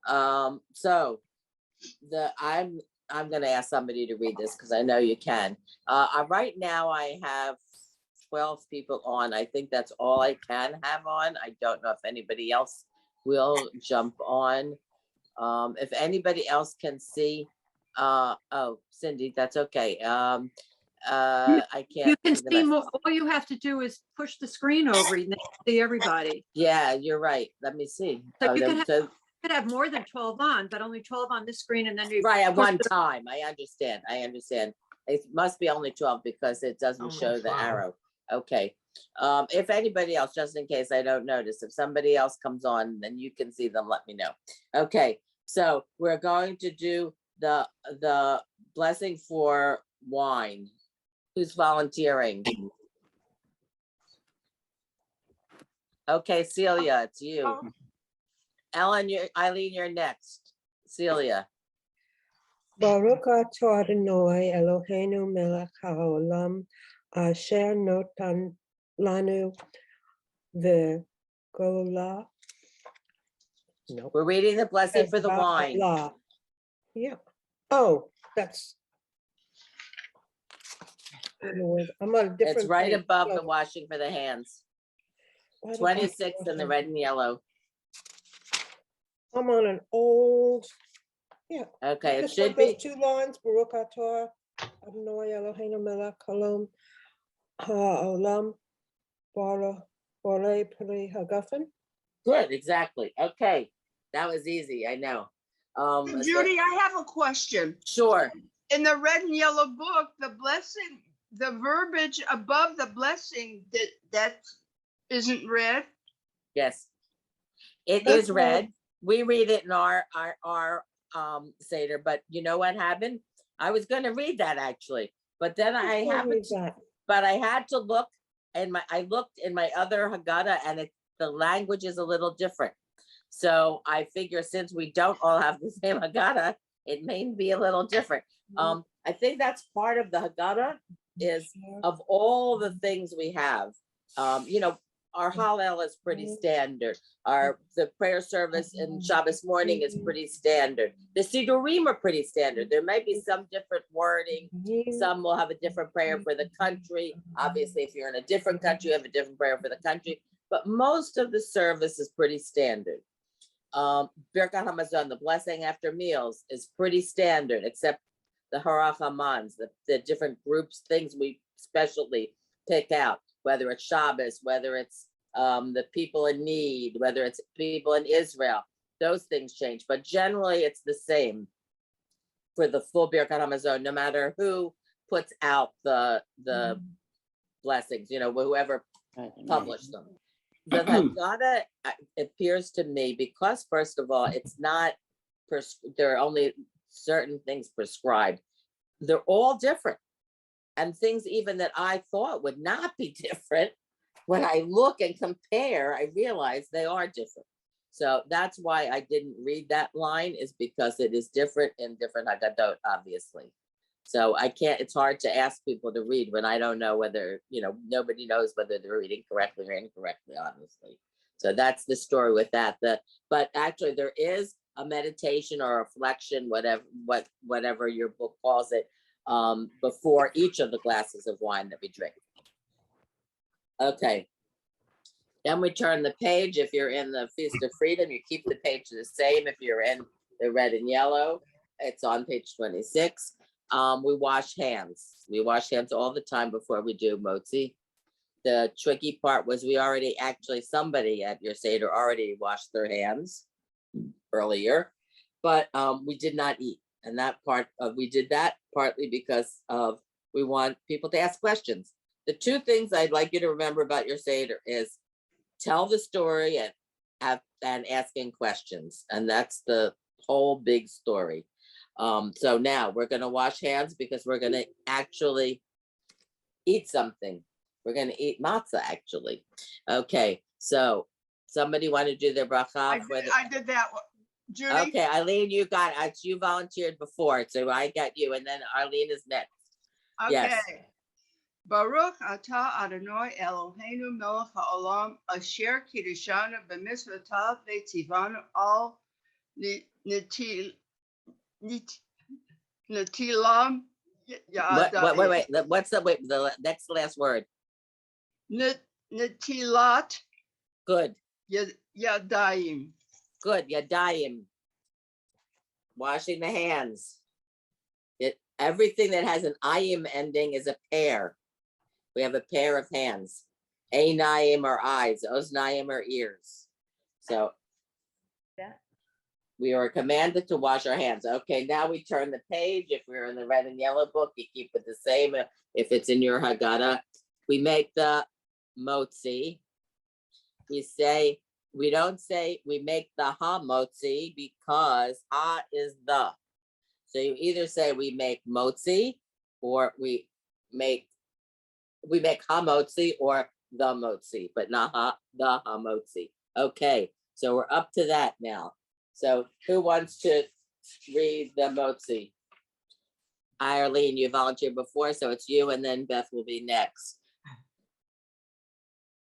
So I'm going to ask somebody to read this because I know you can. Right now I have 12 people on. I think that's all I can have on. I don't know if anybody else will jump on. If anybody else can see, oh, Cindy, that's okay. I can't. You can see more. All you have to do is push the screen over and see everybody. Yeah, you're right. Let me see. So you could have more than 12 on, but only 12 on this screen, and then you right at one time. I understand. It must be only 12 because it doesn't show the arrow. Okay. If anybody else, just in case I don't notice, if somebody else comes on, then you can see them, let me know. Okay, so we're going to do the blessing for wine. Who's volunteering? Okay, Celia, it's you. Ellen, Eileen, you're next. Celia. Baruch atah Adonai Eloheinu melech haolam asher notan lanu v'gola. No. We're reading the blessing for the wine. Yeah. Oh, that's. I'm on a different. It's right page. above the washing for the hands. 26 in the red and yellow. I'm on an old. Yeah. Okay, it Just should like be. those 2 lines. Baruch atah Adonai Eloheinu melech haolam bara borei peri hagafen. Good, exactly. Okay, that was easy. I know. Judi, I have a question. Sure. In the red and yellow book, the blessing, the verbiage above the blessing, that isn't red. Yes, it That's is red. We read it in our Seder, but you know what happened? I was going to read that actually, but then I had to look, and I looked in my other Haggadah, and the language is a little different. So I figure since we don't all have the same Haggadah, it may be a little different. I think that's part of the Haggadah is of all the things we have. You know, our Hallel is pretty standard. The prayer service in Shabbos morning is pretty standard. The Sidurim are pretty standard. There might be some different wording. Some will have a different prayer for the country. Obviously, if you're in a different country, you have a different prayer for the country. But most of the service is pretty standard. Birkat Hamazon, the blessing after meals, is pretty standard, except the Harach Hamans, the different groups, things we specially pick out, whether it's Shabbos, whether it's the people in need, whether it's people in Israel, those things change. But generally, it's the same for the full Birkat Hamazon, no matter who puts out the blessings, you know, whoever published them. The Haggadah appears to me, because first of all, it's not, there are only certain things prescribed. They're all different. And things even that I thought would not be different, when I look and compare, I realize they are different. So that's why I didn't read that line, is because it is different in different Haggadot, obviously. So I can't, it's hard to ask people to read when I don't know whether, you know, nobody knows whether they're reading correctly or incorrectly, honestly. So that's the story with that. But actually there is a meditation or a reflection, whatever your book calls it, before each of the glasses of wine that we drink. Okay. Then we turn the page. If you're in the Feast of Freedom, you keep the page the same. If you're in the red and yellow, it's on page 26. We wash hands. We wash hands all the time before we do motzi. The tricky part was somebody at your Seder already washed their hands earlier, but we did not eat. And that part we did that partly because we want people to ask questions. The 2 things I'd like you to remember about your Seder is tell the story and asking questions. And that's the whole big story. So now we're going to wash hands because we're going to actually eat something. We're going to eat matzah, actually. Okay, so somebody want to do their bracha? I did that one. Judi? Okay, Eileen, you got it. You volunteered before, so I got you, and then Arlene is next. Okay. Yes. Baruch atah Adonai Eloheinu melech haolam asher kiddushanu b'mitzvotav v'tzivanu al Natil, Natilam, Wait. What's the next last word? Natilat, Good, Yadayim. good. Yadayim. Washing the hands. Everything that has an ayim ending is a pair. We have a pair of hands. Einayim are eyes. Oznayim are ears. So we are commanded to wash our hands. Okay, now we turn the page. If we're in the red and yellow book, you keep it the same. If it's in your Haggadah, we make the motzi. We don't say we make the ha-motzi because ha is the. So you either say we make motzi or we make ha-motzi or the motzi, but not the ha-motzi. Okay, so we're up to that now. So who wants to read the motzi? Irene, you volunteered before, so it's you, and then Beth will be next.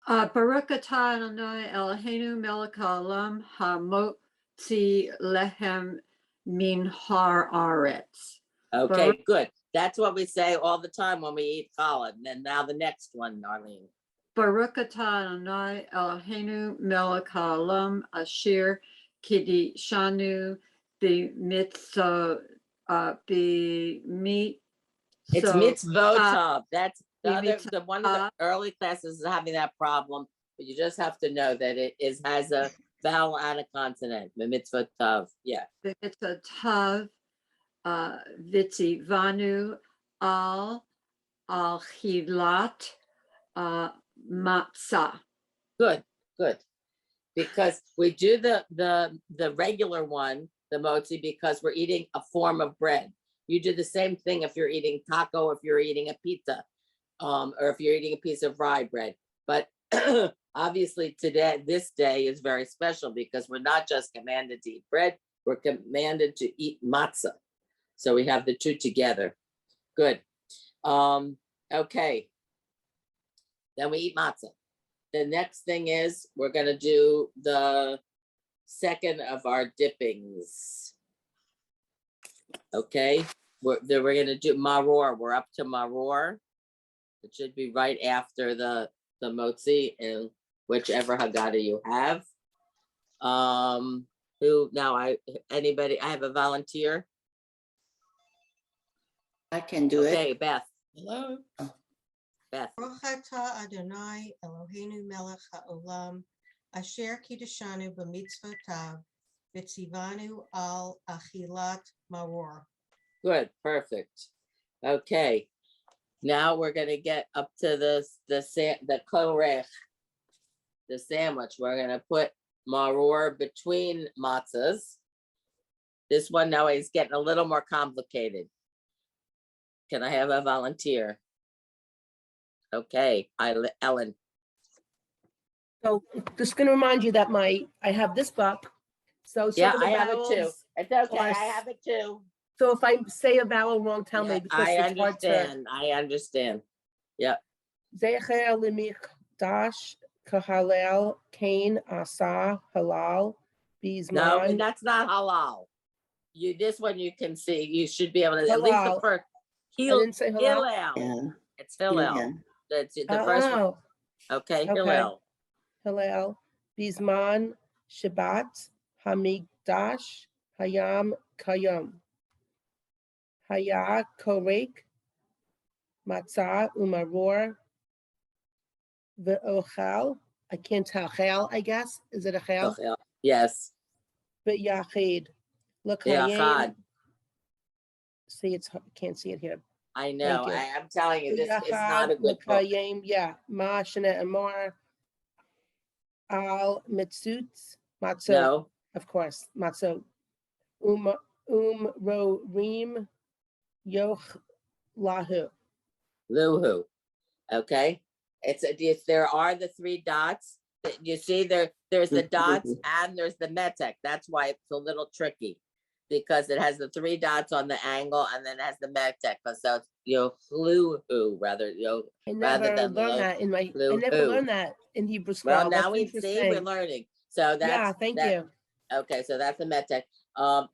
Baruch atah Adonai Eloheinu melech haolam hamotzi lehem min har aretz. Okay, good. That's what we say all the time when we eat challah. And now the next one, Arlene. Baruch atah Adonai Eloheinu melech haolam asher kiddushanu b'mitzvot. It's mitzvotov. That's the one of the mitzvah. early classes is having that problem, but you just have to know that it has a vowel and a consonant. Mitzvotov. Yeah. Mitzvotov vitzivanu al chilat matzah. Good. Because we do the regular one, the motzi, because we're eating a form of bread. You do the same thing if you're eating taco, if you're eating a pizza, or if you're eating a piece of rye bread. But obviously today, this day is very special because we're not just commanded to eat bread, we're commanded to eat matzah. So we have the two together. Good. Okay. Then we eat matzah. The next thing is we're gonna do the second of our dippings. Okay, we're gonna do maror. We're up to maror. It should be right after the motzi and whichever Haggadah you have. Who now? Anybody? I have a volunteer. I can do it. Okay, Beth. Hello. Beth. Baruch atah Adonai Eloheinu melech haolam asher kiddushanu b'mitzvotav v'tzivanu al achilat maror. Good, perfect. Okay, now we're gonna get up to the korech, the sandwich. We're gonna put maror between matzahs. This one now is getting a little more complicated. Can I have a volunteer? Okay, Ellen. So just gonna remind you that I have this book. So some Yeah, of the I have it too. vowels It's okay, are I have it too. So if I say a vowel wrong, tell Yeah, me because I it's hard to. understand, I understand. Yeah, Zecher limikdash kahalel kain asa halal bizman. no, and that's not halal. This one you can see, you should be able to, at least the Halal. first. I didn't say halal. Hillel. Yeah. It's Hillel. Yeah. That's the first one. Oh, Okay, Okay. Hillel. Hillel bizman Shabbat hamikdash hayam kayam haya korek matzah umaror ve'ochal. I can't tell. Chal, I guess. Is it a chal? Hillel. Yes, But yachid. Look, Yachad. see, can't see it here. I know, you. I'm telling you, this is not a good book. L'kayim, yeah. Ma shana amar al mitzutz matzot. No, Of course, matzot. Ro rim yoch lahu. Luhu. Okay, there are the three dots. You see there's the dots and there's the metek. That's why it's a little tricky. Because it has the three dots on the angle and then it has the metek. So it's yochluhu rather I rather never than learned that in my. I Luhu. never learned that in Hebrew school. Well, now That's we see we're interesting. learning. So that's Yeah, thank you. Okay, so that's the metek.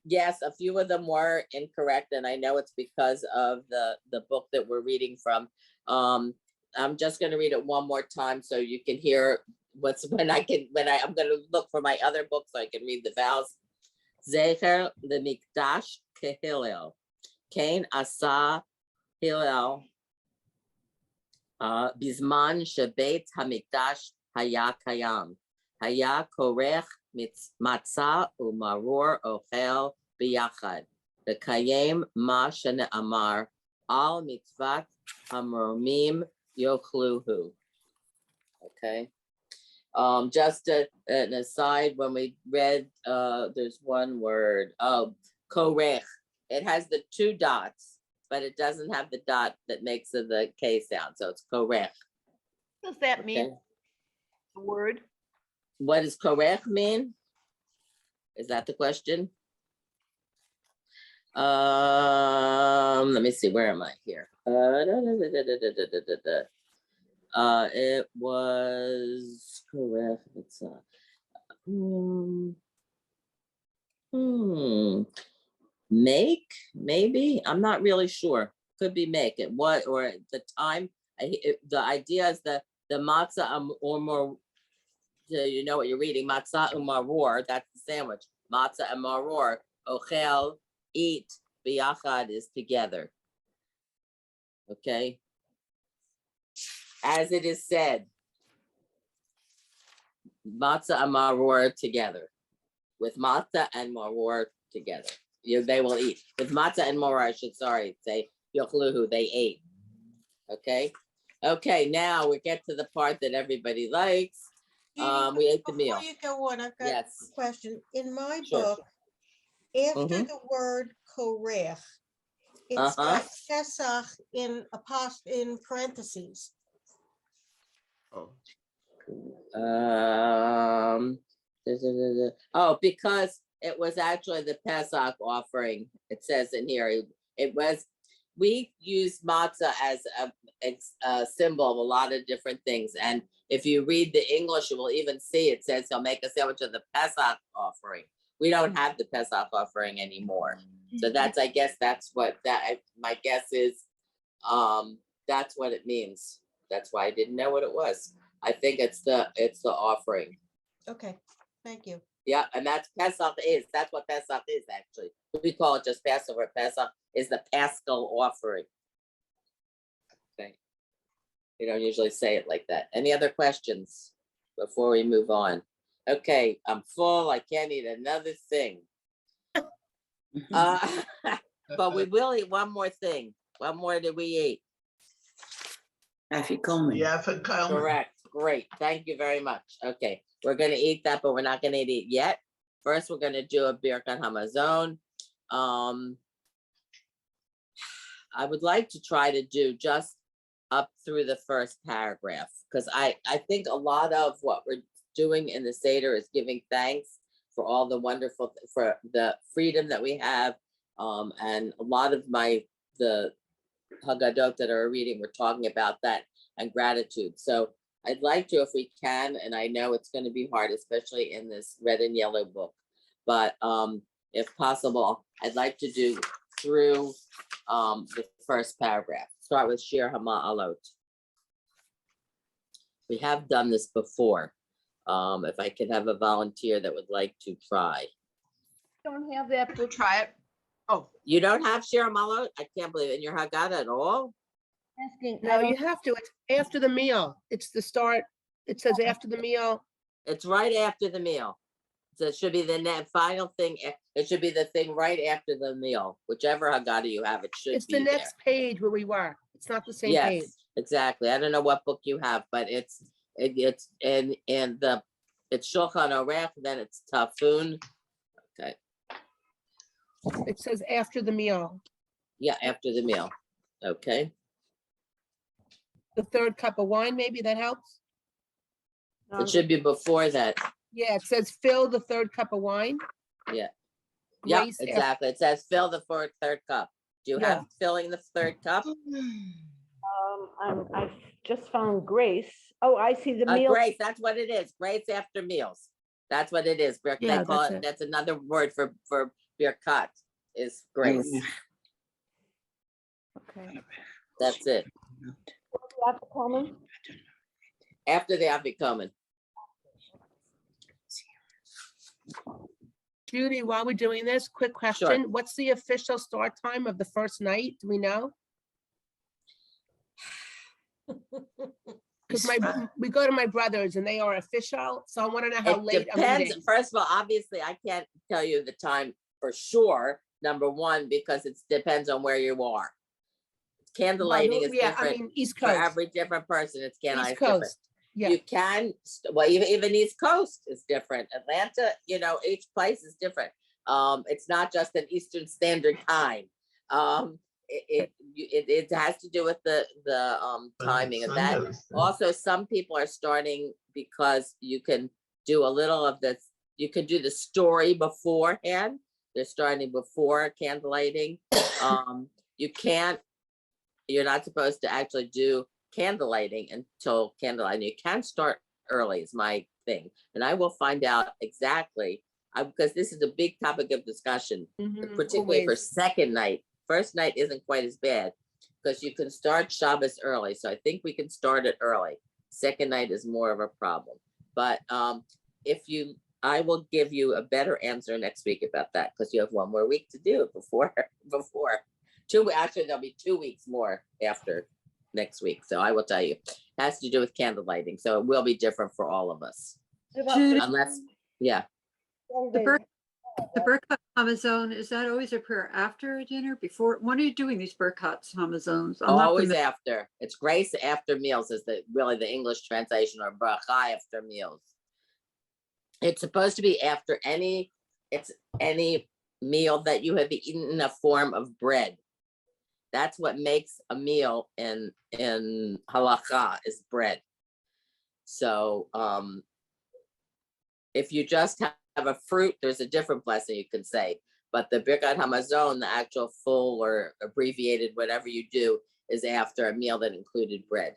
Yes, a few of them were incorrect, and I know it's because of the book that we're reading from. I'm just gonna read it one more time so you can hear I'm gonna look for my other book so I can read the vowels. Zecher lemikdash kehillel. Kain asa hillel. Bizman shebeit hamikdash haya kayam. Haya korech matzah umaror ochel biyachad. V'kayem ma shene'amar al mitzvat hamromim yochluhu. Okay. Just an aside, when we read, there's one word, korech. It has the 2 dots, but it doesn't have the dot that makes the K sound. So it's korech. What does that Okay. mean? The word? What does korech mean? Is that the question? Let me see, where am I here? It was correct. It's make, maybe, I'm not really sure. Could be make it. What, or at the time, the idea is the matzah or more. You know what you're reading? Matzah umaror. That's the sandwich. Matzah and maror. Ochel, eat. Biyachad is together. Okay. As it is said, matzah and maror together. With matzah and maror together, they will eat. With matzah and maror, I should say yochluhu, they ate. Okay. Okay. Now we get to the part that everybody likes. Judi, We ate the meal. Before you go on, I've got Yes. a question. In my Sure. book, after Mhm. the word korech, it's got Pesach in parentheses. Oh, because it was actually the Pesach offering. It says in here, we use matzah as a symbol of a lot of different things. And if you read the English, you will even see it says he'll make a sandwich of the Pesach offering. We don't have the Pesach offering anymore. So I guess that's what my guess is. That's what it means. That's why I didn't know what it was. I think it's the offering. Okay, thank you. Yeah, and that's Pesach is. That's what Pesach is actually. We call it just Passover. Pesach is the Paschal Offering. Okay. We don't usually say it like that. Any other questions before we move on? Okay, I'm full. I can't eat another thing. But we will eat one more thing. What more did we eat? Afikomen. Yeah, for Coleman. Correct. Great. Thank you very much. Okay, we're gonna eat that, but we're not gonna eat it yet. First, we're gonna do a Birkat Hamazon. I would like to try to do just up through the first paragraph, because I think a lot of what we're doing in the Seder is giving thanks for all the wonderful, for the freedom that we have. And a lot of the Haggadot that are reading, we're talking about that and gratitude. So I'd like to, if we can, and I know it's going to be hard, especially in this red and yellow book, but if possible, I'd like to do through the first paragraph. Start with Shir Hama'alot. We have done this before. If I could have a volunteer that would like to try. Don't have that We'll book. try it. Oh, You don't have Shir Hama'alot? I can't believe it. In your Haggadah at all? Asking. No, you have to. It's after the meal. It's the start. It says after the meal. It's right after the meal. So it should be the final thing. It should be the thing right after the meal. Whichever Haggadah you have, it should It's be the there. next page where we were. It's not the same page. Yes, exactly. I don't know what book you have, but it's it's Shulchan Aruch, then it's Tafun. Okay, It says after the meal. yeah, after the meal. Okay, The third cup of wine, maybe that helps. it should be before that. Yeah, it says fill the third cup of wine. Yeah. Grace Yep, exactly. It says fill the third cup. Do you Yeah. have filling the third cup? I've just found Grace. Oh, I see the meal. Grace, that's what it is. Grace after meals. That's what it is. They Yeah, call that's it. it. That's another word for birkat is grace. Okay. That's it. Afikomen? After the afikomen. Judy, while we're doing this, quick question. What's the official start time of the first night? Do we know? Because we go to my brother's and they are official, so I want to know how It late I'm depends. eating. First of all, obviously, I can't tell you the time for sure, number one, because it depends on where you are. Candle lighting is Yeah, I different mean, East for Coast. every different person. It's East different. Coast. Yeah. You can, well, even East Coast is different. Atlanta, each place is different. It's not just an Eastern Standard Time. It has to do with the timing of that. Also, some people are starting because you can do a little of this. You can do the story beforehand. They're starting before candle lighting. You're not supposed to actually do candle lighting until candle lighting. You can start early is my thing. And I will find out exactly, because this is a big topic of discussion, particularly for second night. First night isn't quite as bad because you can start Shabbos early. So I think we can start it early. Second night is more of a problem. But I will give you a better answer next week about that because you have one more week to do it before. Actually, there'll be 2 weeks more after next week. So I will tell you, it has to do with candle lighting. So it will be different for all of us. Judi, Unless, yeah. the Birkat Hamazon, is that always a prayer after dinner, before? When are you doing these Birkat Hamazones? Always after. It's grace after meals is really the English translation, or bracha after meals. It's supposed to be after any meal that you have eaten in a form of bread. That's what makes a meal in halakha is bread. So if you just have a fruit, there's a different blessing you can say. But the Birkat Hamazon, the actual full or abbreviated, whatever you do, is after a meal that included bread.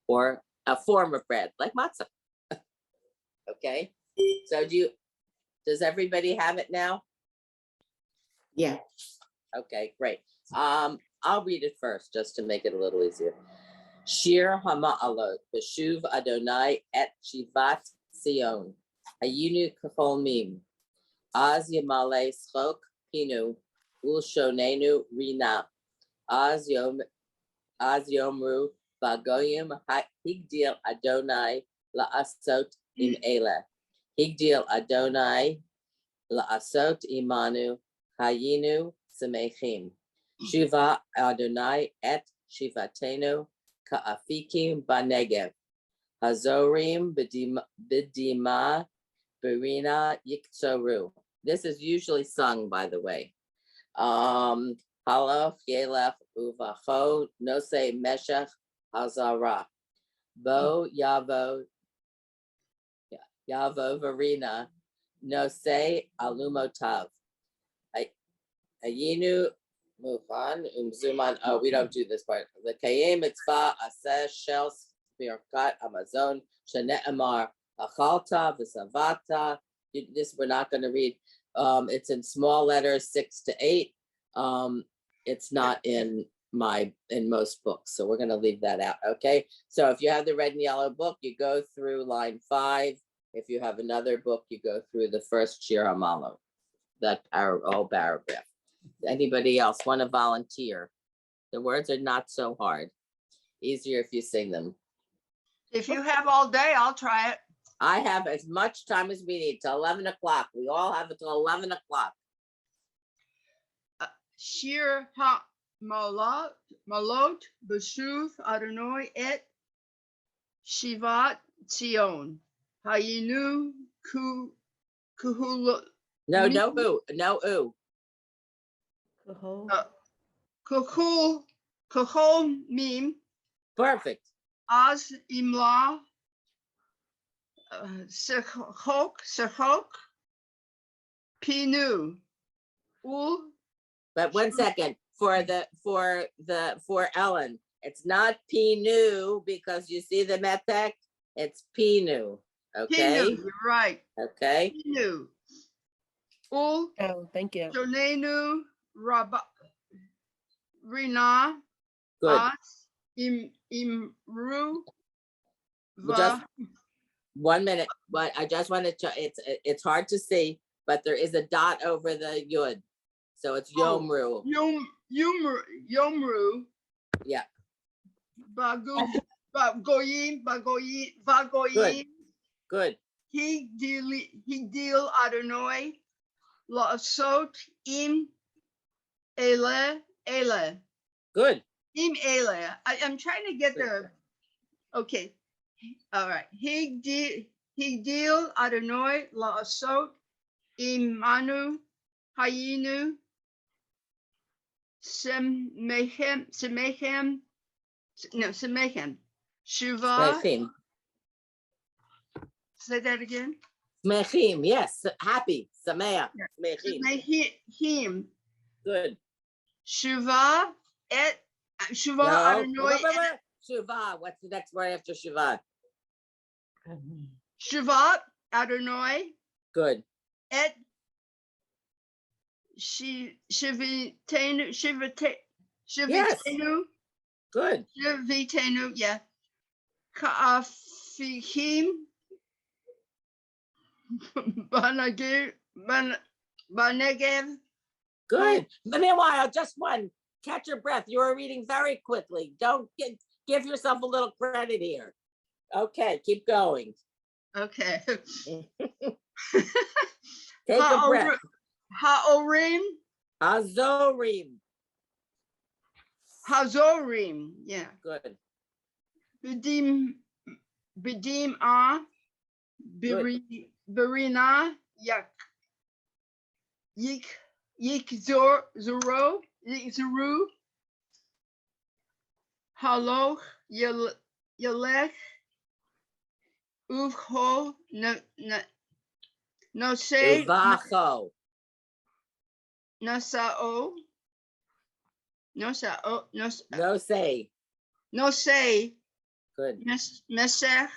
Or a form of bread, like matzah. Okay? So does everybody have it now? Yeah. Okay, great. I'll read it first just to make it a little easier. Shir Hama'alot, Beshuv Adonai et Shivat Sion, Hayinu Kacholmim, Az Yamale Schok Pinu, Ulshonenu Rina, Az Yomru Bagoyim Higdil Adonai La'asot Im Ela, Higdil Adonai La'asot Imanu, Hayinu Samechim, Shiva Adonai et Shivatenu, Ka'afikim Banegev, Hazorim Bidima Berina Yiktsoru. This is usually sung, by the way. Halof Yelef Uvacho Nose Meshach Hazara, Bo Yavo Varina Nose Alumotav. Ayinu Mufan Umzuman. Oh, we don't do this part. The Kayem Mitzvah Aseh Shel Birkat Amazon Shane Amar Achalta V'Savata. This we're not going to read. It's in small letters 6 to 8. It's not in most books, so we're going to leave that out. Okay. So if you have the red and yellow book, you go through line 5. If you have another book, you go through the first Shir Hamalo, that whole paragraph. Anybody else want to volunteer? The words are not so hard. Easier if you sing them. If you have all day, I'll try it. I have as much time as we need till 11 o'clock. We all have until 11 o'clock. Shir ha malot b'shuv Adonai et shivat Zion. Hayinu kuhul. No ooh. Kuhul mim Perfect. az imla sechok pinu ul. But 1 second, for Ellen, it's not Pinu because you see the metek, it's Pinu. Okay. Pinu, you're right. Okay. Pinu. Ul Oh, thank you. Jonenu Rabba Rina Good. As Imru Well, just Va 1 minute, but I just wanted to, it's hard to see, but there is a dot over the yud. So it's Oh. Yomru. Yomru Yeah, Bagoyim good, good, He deal Adonai La'asot im ele good. im ele. I'm trying to get the okay. All right. He deal Adonai La'asot imanu hayinu semechem Shuva. Smechim. Say that again. Smechim, yes, happy, Sameach, Smechim, Him good. Shuva et Shuva No, Adonai Shuvah, what's the next word after Shuvah? Shuvat Adonai Good, et Shivitenu good, yeah. Ka'afihim Banegev. good. But meanwhile, just one, catch your breath. You were reading very quickly. Don't give yourself a little credit here. Okay, keep going. Okay. Take a breath. Ha'orim, Hazorim, yeah. good, Bedim a Berina Zuru Haloch Yelech Uvho no say Uvacho, Nasao no say, good, Meshech.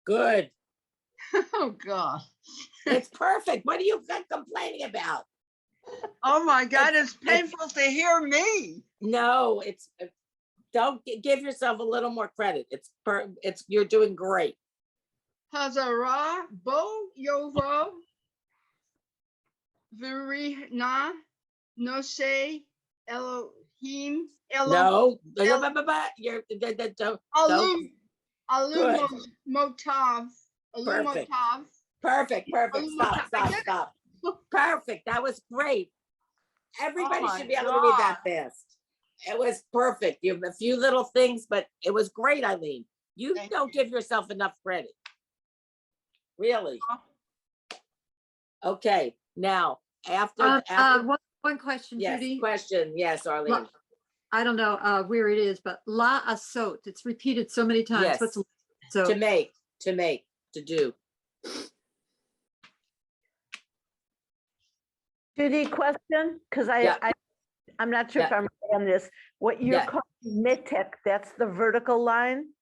good. Oh God. It's perfect. What are you complaining about? Oh my God, it's painful to hear me. No, don't give yourself a little more credit. You're doing great. Hazara Bo Yovo Virina No say Elohim No, you're don't. Alum Motav Perfect. Motav. Perfect. I get it. Stop. Perfect. That was great. Everybody Oh should my be able to read that God. fast. It was perfect. You have a few little things, but it was great, Eileen. You Thank don't give yourself enough credit. Really. Okay. Now, after One question, yes, Judy. question. Yes, Arlene. I don't know where it is, but la asot. It's repeated so many times. Yes. What's so To make, to do. Judy, question, because Yeah. I'm not sure if I'm right on this. What you're Yeah. calling mitek, that's the vertical line?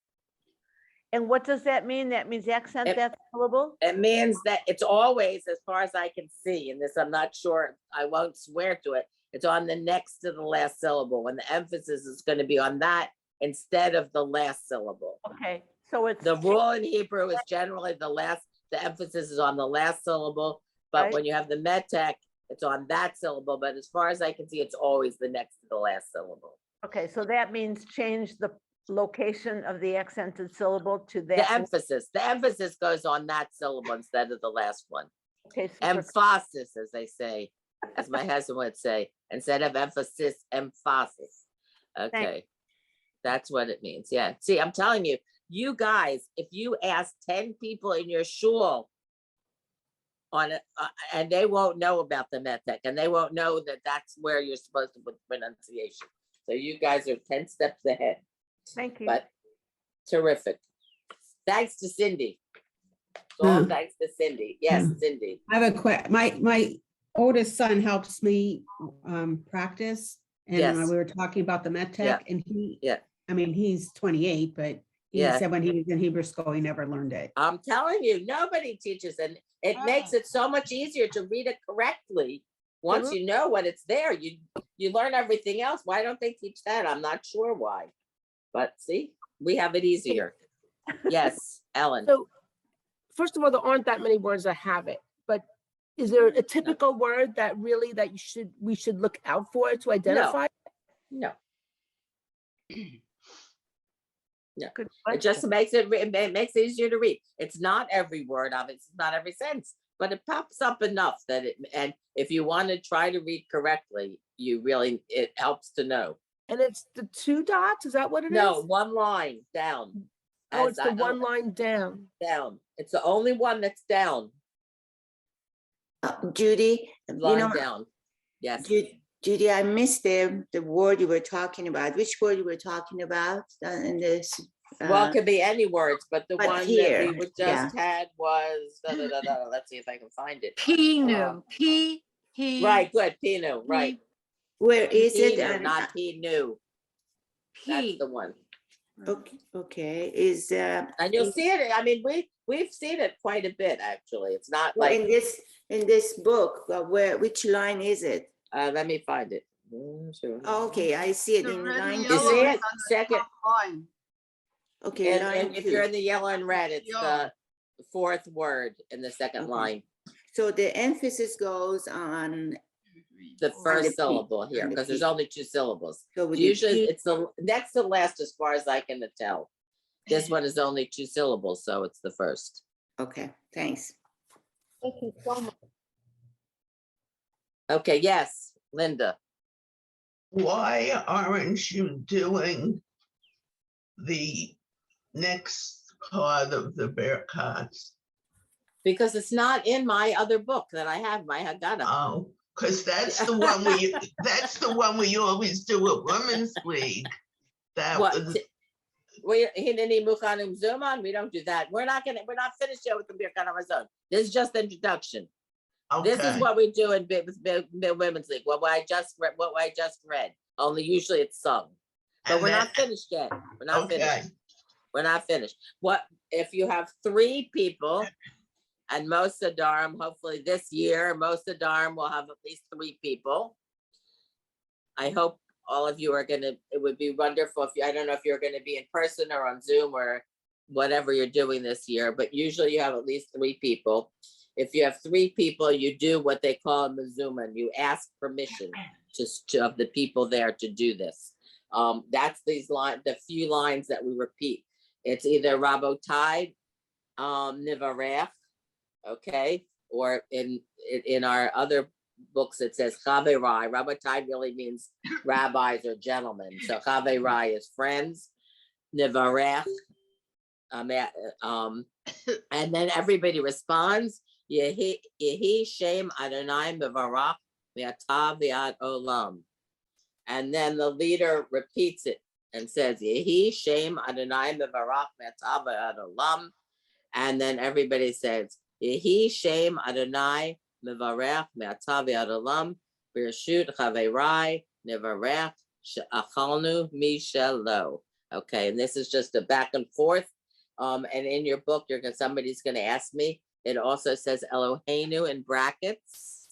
And what does that mean? That means accent that syllable? It means that it's always, as far as I can see, and this I'm not sure, I won't swear to it, it's on the next to the last syllable, when the emphasis is going to be on that instead of the last syllable. Okay, so it's. The rule in Hebrew is generally the emphasis is on the last syllable, but Right. when you have the metek, it's on that syllable, but as far as I can see, it's always the next to the last syllable. Okay, so that means change the location of the accented syllable to that. The emphasis goes on that syllable instead of the last one. Okay, super. Emphasis, as they say, as my husband would say, instead of emphasis, emphasis. Okay, that's what it means. Yeah. See, I'm telling you, you guys, if you ask 10 people in your shul on it, and they won't know about the metek, and they won't know that that's where you're supposed to put pronunciation. So you guys are 10 steps ahead. Thank you. But terrific. Thanks to Cindy. All thanks to Cindy. Yes, Cindy. I have a question. My oldest son helps me practice, and Yes. we were talking about the med tech, and I mean, he's 28, but He Yeah. said when he was in Hebrew school, he never learned it. I'm telling you, nobody teaches, and it makes it so much easier to read it correctly. Once you know what it's there, you learn everything else. Why don't they teach that? I'm not sure why. But see, we have it easier. Yes, Ellen. So, first of all, there aren't that many words that have it, but is there a typical word that really that we should look out for to identify? No. No. Good It just question. makes it makes it easier to read. It's not every word of it, it's not every sentence, but it pops up enough that and if you want to try to read correctly, it helps to know. And it's the 2 dots, is that what it is? No, one line down. Oh, As it's the I- one line down. down. It's the only one that's down. Judy, Line down. Yes. Judy, I missed the word you were talking about. Which word you were talking about in this? Well, it could be any words, but the but one here, that we just had was let's see if I can find it. Pinu, P, Right, good. Pinu, right. where is it? Pinu, not Pinu. That's P. the one. Okay, And you'll see it. I mean, we've seen it quite a bit, actually. It's not well, like in this book, which line is it? let me find it. Okay, I see it The in red and line You yellow see two. is it? on the Second, top line. Okay, and line if two. you're in the yellow and red, it's Yeah. the 4th word in the second Okay. line. So the emphasis goes on, The On first the P, syllable here, on the because there's P. only 2 syllables. so with the Usually P- it's the next to last as far as I can tell. This one is only 2 syllables, so it's the first. okay, thanks. Thank you so much. Okay, yes, Linda. Why aren't you doing the next part of the Bearcats? Because it's not in my other book that I have, my Haggadah. Oh, because that's the one we always do at Women's League. That What? was, Hineni Muchanim Zuman, we don't do that. We're not finished yet with the Birkat Hamazon. This is just the introduction. This is okay, what we do in Women's League, what I just read. Only usually it's sung. But And we're that- not finished yet. We're not okay, finished. We're not finished. What if you have 3 people and most Sadarim, hopefully this year, most Sadarim will have at least 3 people. I hope all of you are it would be wonderful if I don't know if you're gonna be in person or on Zoom or whatever you're doing this year, but usually you have at least 3 people. If you have 3 people, you do what they call a mezuman. You ask permission of the people there to do this. That's the few lines that we repeat. It's either Rabotai, Nivarech, okay, or in our other books it says Chaverai. Rabotai really means rabbis or gentlemen. So Chaverai is friends. Nivarech, and then everybody responds. Yehi Shem Adonai Mevarach Me'ata V'ad Olam. And then the leader repeats it and says, Yehi Shem Adonai Mevarach Me'ata V'ad Olam. And then everybody says, Yehi Shem Adonai Mevarach Me'ata V'ad Olam B'reshut Chaverai Nevarach She'achalnu Mishelo. Okay, and this is just a back and forth. And in your book, somebody's going to ask me. It also says Eloheinu in brackets.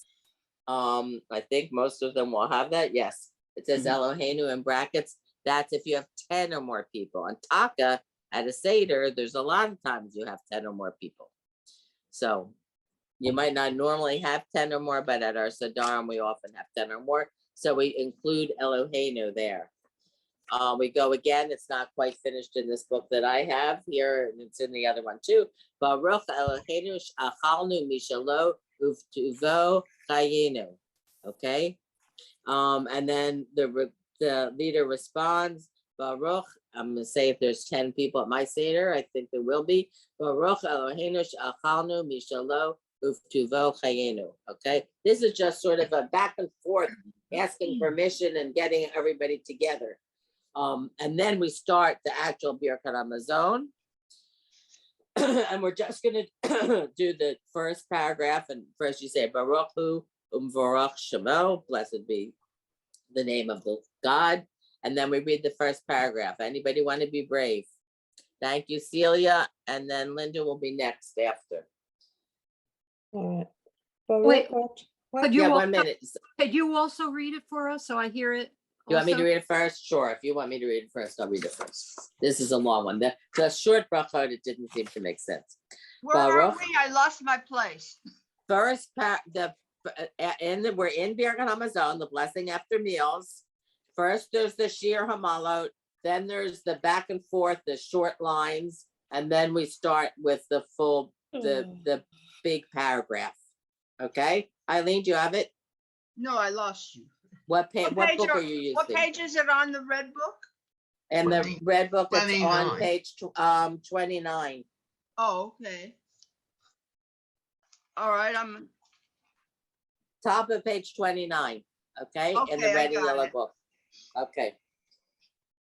I think most of them will have that. Yes, it says Eloheinu in brackets. That's if you have 10 or more people. On Taka, at a Seder, there's a lot of times you have 10 or more people. So you might not normally have 10 or more, but at our Sadarim, we often have 10 or more. So we include Eloheinu there. We go again. It's not quite finished in this book that I have here, and it's in the other one too. Baruch Eloheinu achalnu mishalo uvtuvo chayinu. Okay, and then the leader responds. Baruch. I'm going to say if there's 10 people at my Seder, I think there will be. Baruch Eloheinu achalnu mishalo uvtuvo chayinu. Okay, this is just sort of a back and forth, asking permission and getting everybody together. And then we start the actual Birkat Hamazon. And we're just going to do the first paragraph. And first you say, Baruch Hu Umvarach Shemo, blessed be the name of the God. And then we read the first paragraph. Anybody want to be brave? Thank you, Celia. And then Linda will be next after. All right. Wait, Baruch at- Could you, Yeah, al- 1 minute. could you also read it for us so I hear it? You want me to also? read it first? Sure. If you want me to read it first, I'll read it first. This is a long one. The short brachot, it didn't seem to make sense. Where are Baruch. we? I lost my place. First, we're in Birkat Hamazon, the blessing after meals. First, there's the Shir Hamalot. Then there's the back and forth, the short lines, and then we start with the full, the big paragraph. Okay, Eileen, do you have it? No, I lost you. What What what page book are- are you What using? page is it on the red book? And the 20 red book is on 29. page 29. Oh, okay. All right, I'm, Top of page 29. Okay, in the Okay, I red and got yellow it. book. Okay.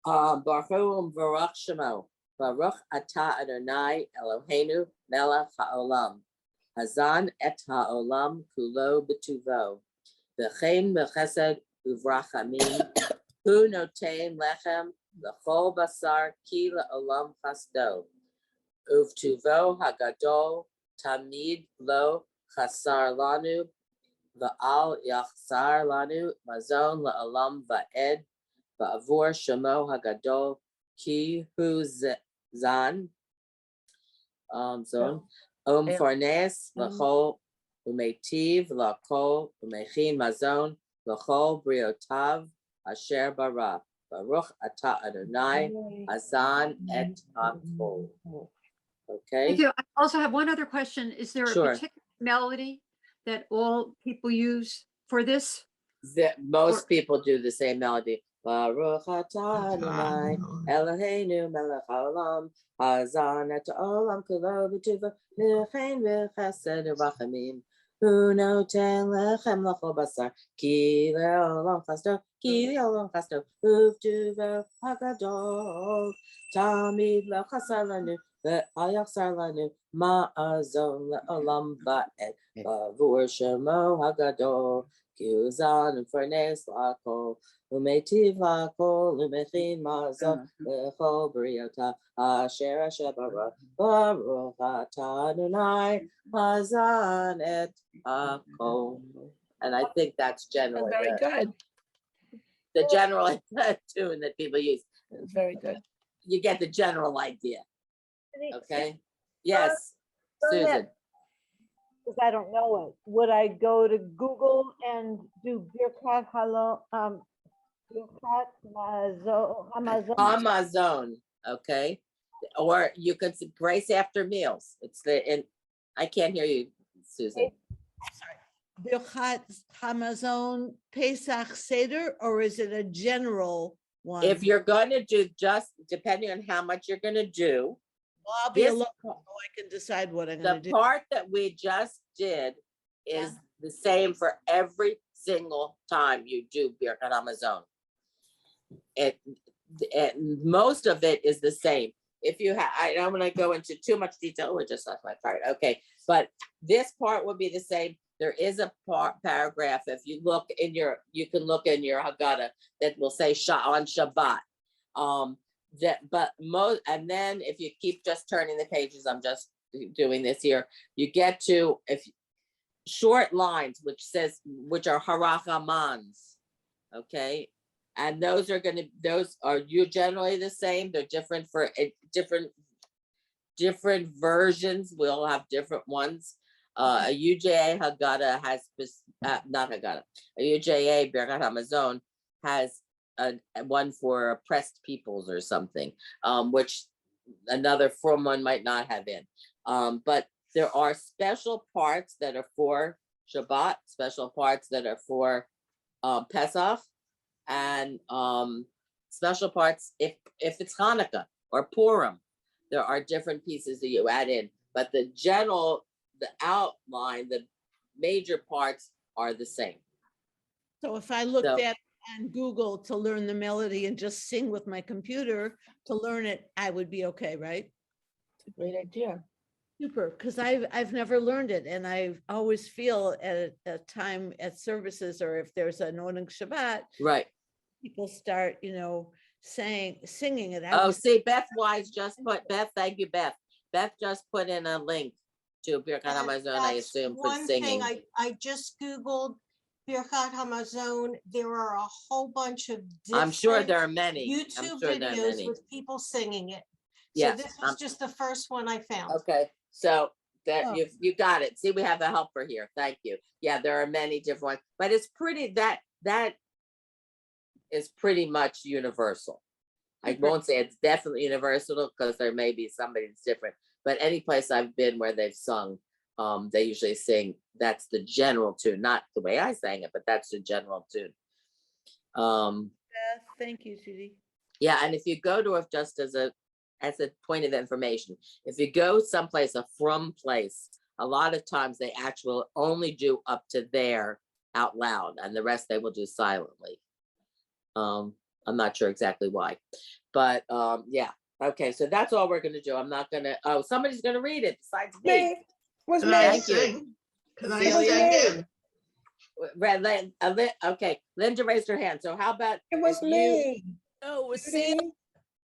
Baruch Hu Baruch Shemo. Baruch Atah Adonai Eloheinu Melech HaOlam. Hazan et HaOlam Kulo B'tuvo. V'chein b'chesed uvrachamim. Hu notein lechem l'chol basar ki la'olam chasdo. Uvtuvo hagadol tamid lo chasar lanu. Va'al yachsar lanu mazon la'olam va'ed. Va'avur shemo hagadol ki hu zan. Zon. Farnes l'chol umetiv l'kol umechin mazon l'chol briotav asher bara. Baruch atah Adonai Azan et Hakol. Okay. Thank you. I also have one other question. Is there a Sure. particular melody that all people use for this? Most people do the same melody. Baruch atah Adonai Eloheinu melech haolam hazan et olam kulo b'tuvo v'chein v'chesed u'rachamim hu noten lechem l'chol basar ki le'olam chasdo uvtuvo hagadol tamid lo chasar lanu ve'al yachsar lanu ma'azon le'olam va'ed b'avur shemo hagadol Kuzan and Furnace Lako, Umetiv Lako, Umechin Mazon, Lechol Briota, Asher Shebara, Baruch atah Adonai, Hazan et Hakol. And I think that's generally Very good. the general tune that people use. Very good. You get the general idea. Okay. Yes, Susan. Because I don't know it, would I go to Google and do Birkat Birkat Hamazon? Amazon, okay? Or you could say grace after meals. It's I can't hear you, Susan. Birkat Hamazon Pesach Seder, or is it a general one? If you're gonna do just, depending on how much you're gonna do, Well, I'll be this- alone, so I can decide what I'm the gonna do. part that we just did is the same for every single time you do Birkat Hamazon. It most of it is the same. If you have, I don't want to go into too much detail. We just lost my part. Okay, but this part will be the same. There is a paragraph. If you look in your, you can look in your Haggadah that will say on Shabbat. And then if you keep just turning the pages, I'm just doing this here. You get to short lines, which are harachamans. Okay. And those are you generally the same. They're different for different versions. We'll have different ones. A UJA Haggadah has not Haggadah. A UJA Birkat Hamazon has one for oppressed peoples or something, which another from one might not have in. But there are special parts that are for Shabbat, special parts that are for Pesach, and special parts if it's Hanukkah or Purim. There are different pieces that you add in, but the outline, the major parts are the same. So if I looked So- at on Google to learn the melody and just sing with my computer to learn it, I would be okay, right? Great idea. Super, because I've never learned it, and I always feel at a time at services, or if there's an Oneg Shabbat, Right. people start, singing it. I Oh, was, see, Beth Wise just put, Beth, thank you, Beth. Beth just put in a link to Birkat And Hamazon, I that's assume, for one singing. thing I just Googled Birkat Hamazon. There are a whole bunch of I'm sure different there are many. I'm YouTube sure there are videos many. with people singing it. So Yes, this was just the first one I found. Okay, so that Oh. you got it. See, we have a helper here. Thank you. Yeah, there are many different ones, but it's pretty, that is pretty much universal. I won't say it's definitely universal because there may be somebody that's different, but any place I've been where they've sung, they usually sing, that's the general tune, not the way I sang it, but that's the general tune. thank you, Judy. Yeah, and if you go to it just as a point of information, if you go someplace, a from place, a lot of times they actually only do up to there out loud, and the rest they will do silently. I'm not sure exactly why, but yeah. Okay, so that's all we're gonna do. I'm not gonna. Oh, somebody's gonna read it besides me. Me, was Can I me. Thank you. sing? Can I It was sing it? me. Okay, Linda raised her hand. So how about It was if you? me. Oh, was Judy,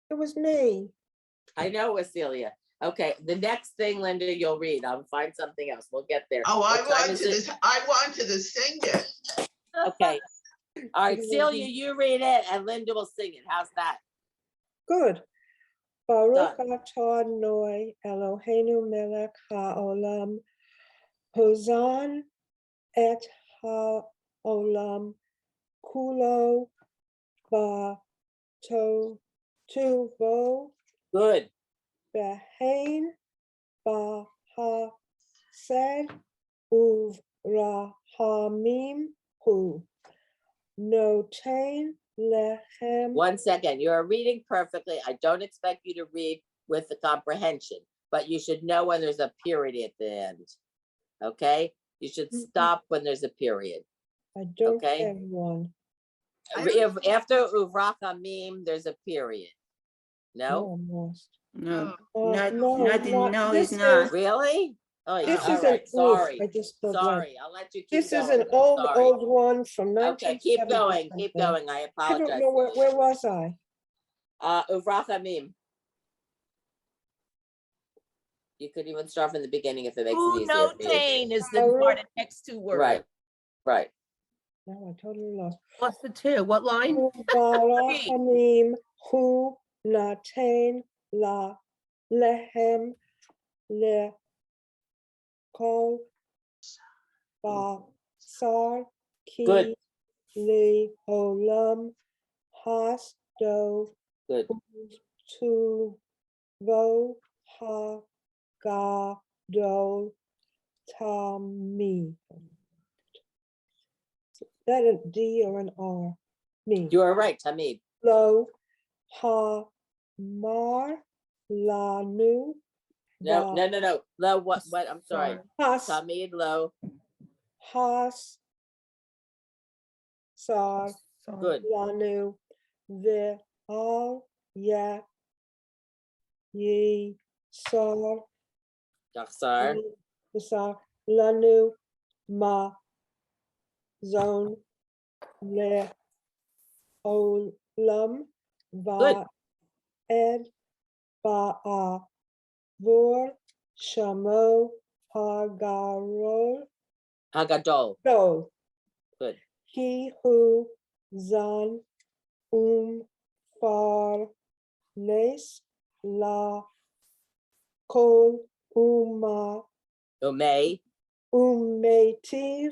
it was me. I know it was Celia. Okay, the next thing, Linda, you'll read. I'll find something else. We'll get there. Oh, I What time wanted is it? to, I wanted to sing it. Okay. All right, It was Celia, me. you read it, and Linda will sing it. How's that? Good. Baruch Done. atah Adonai Eloheinu melech haolam, hozan et haolam kulo b'tovo Good. b'chein b'chesed uv'rachamim hu noten lechem. 1 second. You are reading perfectly. I don't expect you to read with the comprehension, but you should know when there's a period at the end. Okay? You should stop when there's a period. I don't Okay. have one. If after Uvrachamim, there's a period. No? I'm lost. No, Oh. not, No, nothing, not- no, this it's not. is- Really? Oh, yeah. This All is right. an, Sorry. I just spelled right. Sorry. I'll let you keep This is going. an old, Sorry. old one from Okay, keep 1970 going. Keep something. going. I I apologize. don't know, where was I? Uvrachamim. You could even start from the beginning if it makes it Who easier for you. notain is the Baruch. part of next two words. Right. Right. No, I totally lost. What's the two? What line? Hu barachamim hu naten la lehem le kol basar Good. ki li olam hasdo Good. to vo ha gadol tami. That a D or an R? Me. You are right, Tamid. Lo ha mar lanu. No. Low, what? I'm sorry. Has Tamid, low. has sar Good. lanu the all ya ye sar Daksar. sar lanu ma zone le olam Good. va ed ba vor shamo hagarol Hagadol. do Good. he who zan far les la kol Umay. umetiv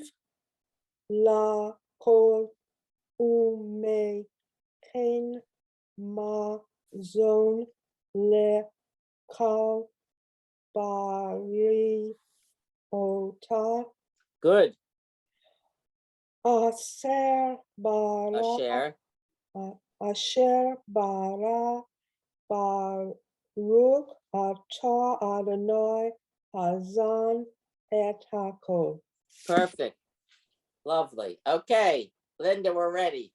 la kol ken ma zon le kal bari ota Good. aser bara Asher. asher bara baruch atah Adonai hazan et hakol. Perfect. Lovely. Okay. Linda, we're ready.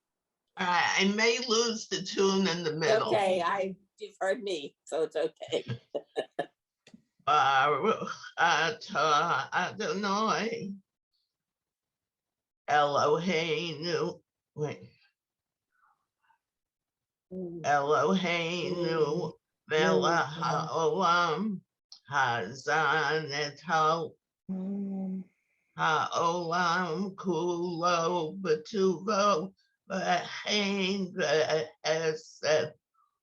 I may lose the tune in the middle. Okay. You've heard me, so it's okay. Baruch atah Adonai Eloheinu. Wait. Eloheinu melech haolam hazan et ha'olam kulo b'tuvo v'chein v'esed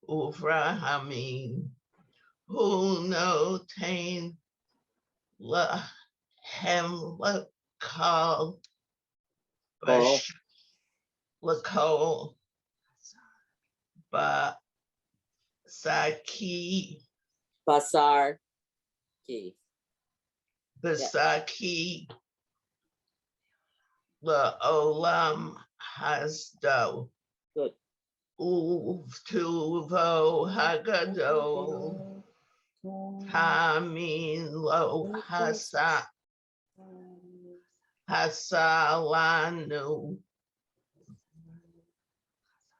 uvrahamim hu noten lahem l'kol l'kol b'saki Basar Ki. b'saki la'olam hasdo Good. uvtuvo hagadol Tamin lo hasalanu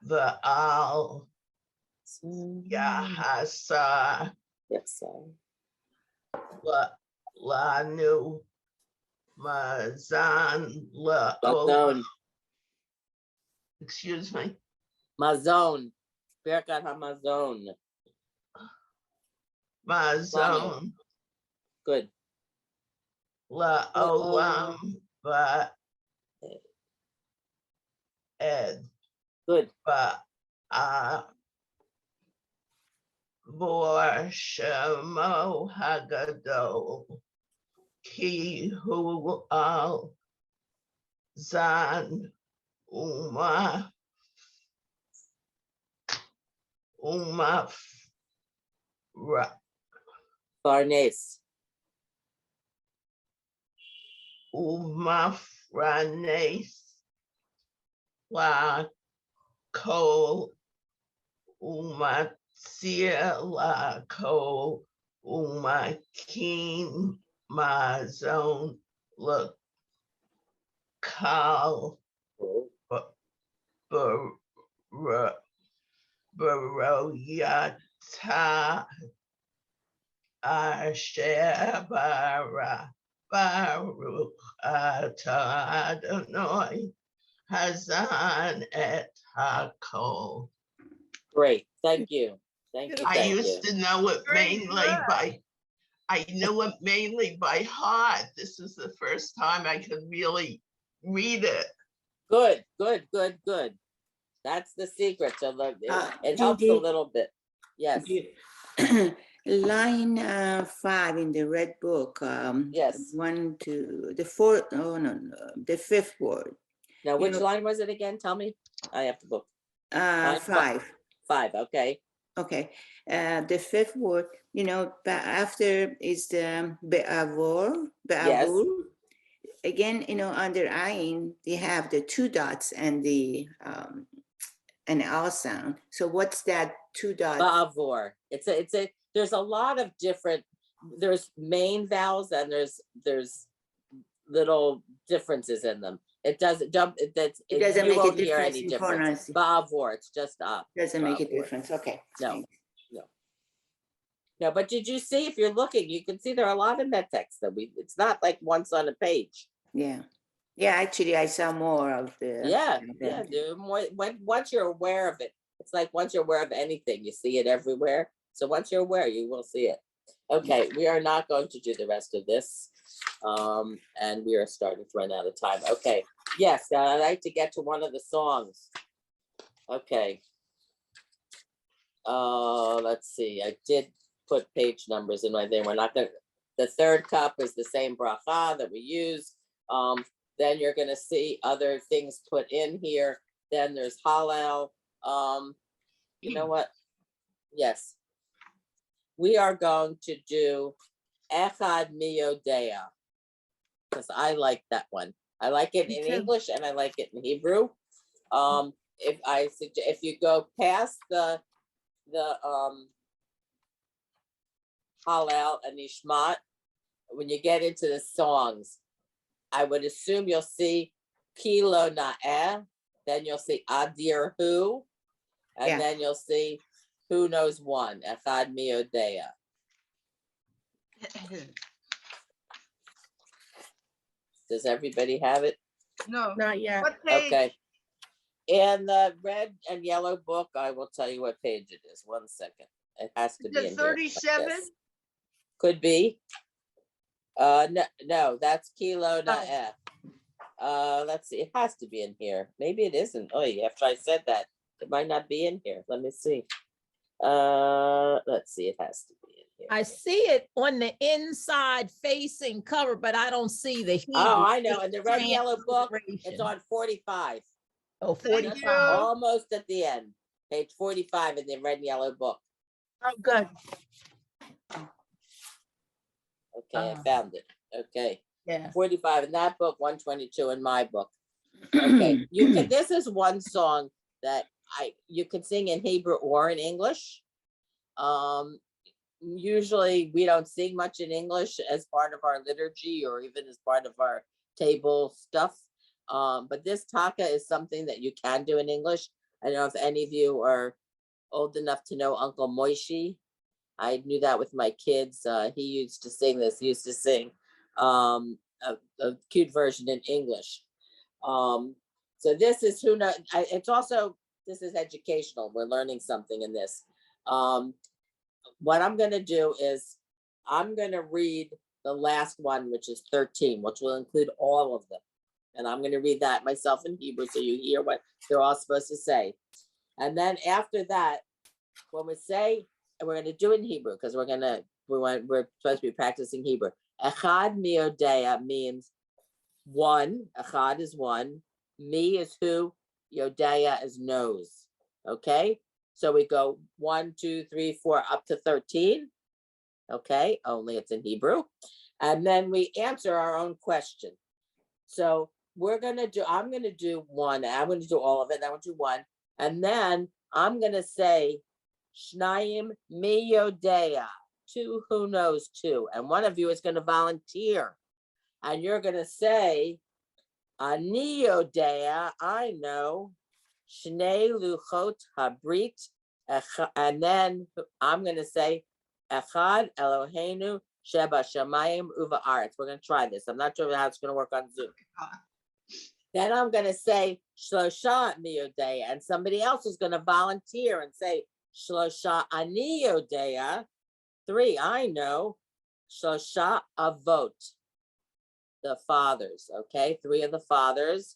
va'al yahasa Yes, sir. lanu mazan la Mazon. excuse me, Mazon. Birkat HaMazon. mazon Good. la olam va'ed Good. vor shemo hagadol ki hu al zan uma Farnes. umafranes la kol umatzia la kol umakin mazon la kal baroyata asher baruch atah Adonai hazan et hakol. Great. Thank you. Thank you. I Thank you. used to know it Very mainly good. I knew it mainly by heart. This is the first time I could really read it. Good. Good. Good. Good. That's the secret. So look, it helps a Judi, little bit. Yes. Line 5 in the red book. Yes. 1 to the fourth. Oh no, the fifth word. Now, You which know- line was it again? Tell me. I have to book. Line 5. 5. Okay. Okay. The fifth word. After is the be'avor. Yes. Again, under ayin, they have the 2 dots and the an L sound. So what's that 2 dots? Ba'avor. There's a lot of different, there's main vowels and there's little differences in them. It doesn't jump, It doesn't you make a won't hear difference any in difference. phonology. Ba'avor, it's just up. Doesn't make a Ba'avor. difference. Okay. No. Thanks. No, but did you see, if you're looking, you can see there are a lot in that text that it's not like once on a page. Yeah. Yeah, actually I saw more of the Yeah, dude. Once you're aware of it, it's like once you're aware of anything, you see it everywhere. So once you're aware, you will see it. Okay, we are not going to do the rest of this. And we are starting to run out of time. Okay, yes, I'd like to get to one of the songs. Okay. Let's see, I did put page numbers in my thing. We're not gonna, the third cup is the same bracha that we use. Then you're gonna see other things put in here. Then there's Hallel. You know what? Yes. We are going to do Echad Miyodea, because I like that one. I like it Me in too. English and I like it in Hebrew. If you go past the Hallel and Nishmat, when you get into the songs, I would assume you'll see Kilo Na'eh, then you'll see Adir Hu, and Yeah. then you'll see Who Knows One, Echad Miodea. Does everybody have it? No, Not yet. what page? Okay. In the red and yellow book, I will tell you what page it is. 1 second. It has to Is be it in here. I 37? guess. Could be. No, that's Kilo na F. Let's see. It has to be in here. Maybe it isn't. Oh, yeah, after I said that, it might not be in here. Let me see. Let's see. It has to be in here. I see it on the inside facing cover, but I don't see the Hebrew. Oh, I know. In the red and yellow book, it's transliteration. on 45. Oh, Thank 45. you. Almost at the end. Page 45 in the red and yellow book. Oh, good. Okay, I found it. Okay. Yeah. 45 in that book, 122 in my book. Okay, you can. This is one song that you can sing in Hebrew or in English. Usually we don't sing much in English as part of our liturgy or even as part of our table stuff. But this taka is something that you can do in English. I don't know if any of you are old enough to know Uncle Moishi. I knew that with my kids. He used to sing this. He used to sing a cute version in English. So this is who knows. It's also, this is educational. We're learning something in this. What I'm going to do is I'm going to read the last one, which is 13, which will include all of them. And I'm going to read that myself in Hebrew so you hear what they're all supposed to say. And then after that, when we say, and we're going to do it in Hebrew because we're supposed to be practicing Hebrew. Echad miodea means one. Echad is one. Mi is who. Yodea is knows. Okay. So we go 1, 2, 3, 4, up to 13. Okay. Only it's in Hebrew. And then we answer our own question. So I'm going to do one. I'm going to do all of it. And I will do one. And then I'm going to say, Shnayim miyodea, 2 who knows 2. And one of you is going to volunteer. And you're going to say, Ani yodea, I know, Shnei luchot habrit, and then I'm going to say, Echad Eloheinu sheba shamayim uva aretz. We're going to try this. I'm not sure how it's going to work on Zoom. Then I'm going to say, Shlosha miyodea, and somebody else is going to volunteer and say, Shlosha ani yodea, 3, I know, Shlosha avot, the fathers, okay? 3 of the fathers.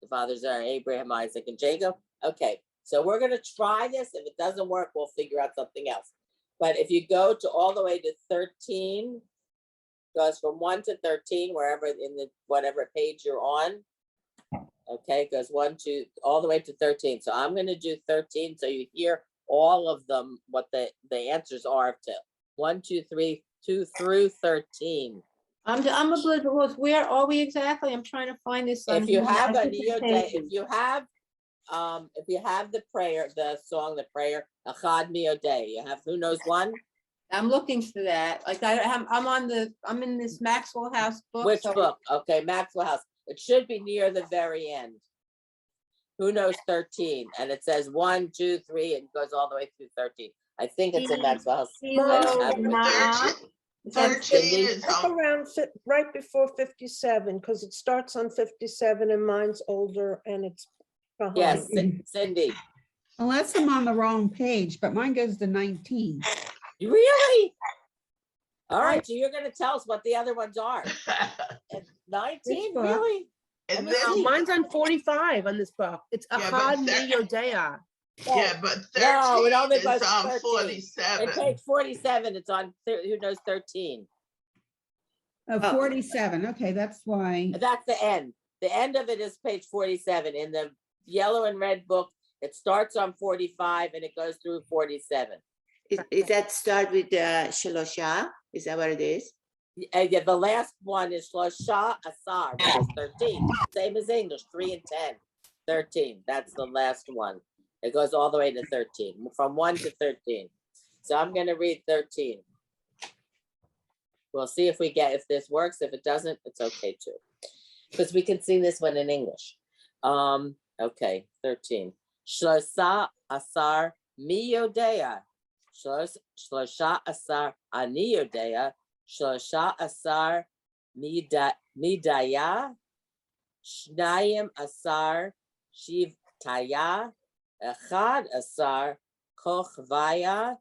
The fathers are Abraham, Isaac, and Jacob. Okay, so we're going to try this. If it doesn't work, we'll figure out something else. But if you go to all the way to 13, goes from 1 to 13, wherever in the whatever page you're on. Okay, it goes 1, 2, all the way to 13. So I'm going to do 13 so you hear all of them, what the answers are to 1, 2, 3, 2 through 13. I'm a little lost. Where are we exactly? I'm trying to find this. If you have a different Neo, pages. if you have the prayer, the song, the prayer, Echad Miodei, you have who knows one? I'm looking for that. Like I'm in this Maxwell House book. Which so- book? Okay, Maxwell House. It should be near the very end. Who knows 13? And it says 1, 2, 3, and goes all the way through 13. I think it's in Maxwell House. I don't have it with me. 13 is Look around right before 57, because it starts on 57 and mine's older and it's behind. Yes, Cindy. Unless I'm on the wrong page, but mine goes to 19. Really? All right, so you're going to tell us what the other ones are. 19, Which book? really? And me then, see. Mine's on 45 on this book. It's Yeah, Echad but that- miyodea. yeah, but No, it 13 only is goes on 13. 47. At page 47, it's on who knows 13. Oh, 47. Okay, that's why. That's the end. The end of it is page 47. In the yellow and red book, it starts on 45 and it goes through 47. Is that start with Shalosha? Is that what it is? Yeah, the last one is Shlosha Asar, which is 13. Same as English, 3 and 10. 13. That's the last one. It goes all the way to 13, from 1 to 13. So I'm going to read 13. We'll see if this works. If it doesn't, it's okay too. Because we can sing this one in English. Okay, 13. Shlosha Asar miyodea. Shlosha Asar ani yodea. Shlosha Asar midaya. Shnayim Asar Taya, Echad Asar, Kochvaya,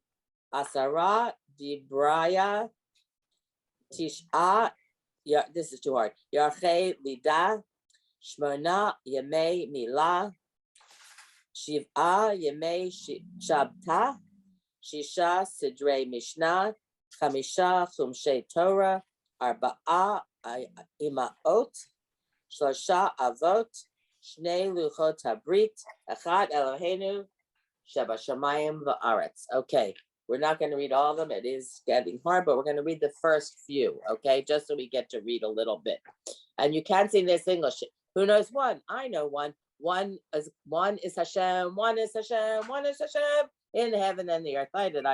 Asara, Dibraya, Tish'a, this is too hard. Yarche Lida, Shmona Yemei Milah, Shiv'a Yemei Shabta, Shisha Sidrei Mishnah, Chamisha Chumshei Torah, Arba'a Imaot, Shlosha Avot, Shnei Luchot Habrit, Echad Eloheinu, Sheba Shamayim Va'aretz. Okay, we're not going to read all of them. It is getting hard, but we're going to read the first few, okay? Just so we get to read a little bit. And you can sing this English. Who knows one? I know one. One is Hashem, one is Hashem, one is Hashem in heaven and the earth. I did.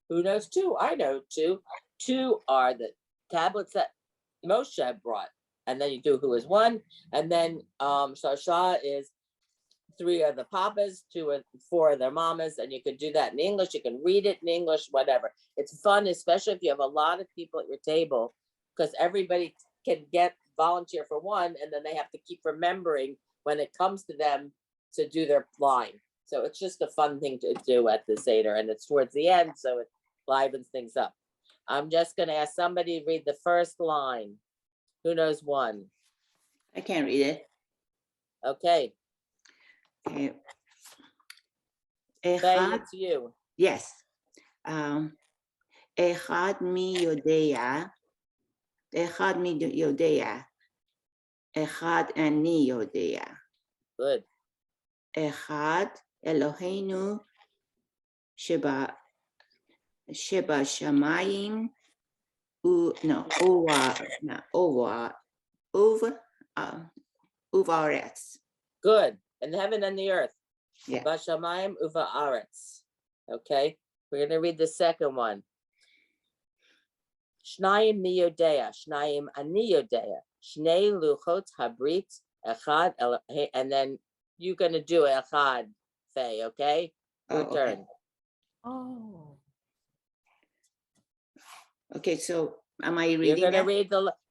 Who knows two? I know two. Two are the tablets that Moshe brought. And then you do who is one. And then Shosha is 3 are the papas, 2 or 4 are their mamas, and you can do that in English. You can read it in English, whatever. It's fun, especially if you have a lot of people at your table, because everybody can volunteer for one, and then they have to keep remembering when it comes to them to do their line. So it's just a fun thing to do at the Seder, and it's towards the end, so it livens things up. I'm just going to ask somebody to read the first line. Who knows one? I can't read it. Okay. Okay. Faye, it's you. Yes. Echad mi yodea. Echad mi yodea. Echad ani yodea. Good. Echad Eloheinu Sheba Shamayim Uvaretz. Good. In heaven and the earth. Yeah. Bashamayim Uvaretz. Okay. We're going to read the second one. Shnayim mi yodea. Shnayim ani yodea. Shnei luchot habrit. Echad. And then you're going to do Echad, Faye, okay? Your turn. Okay. Oh. Okay, so am I reading?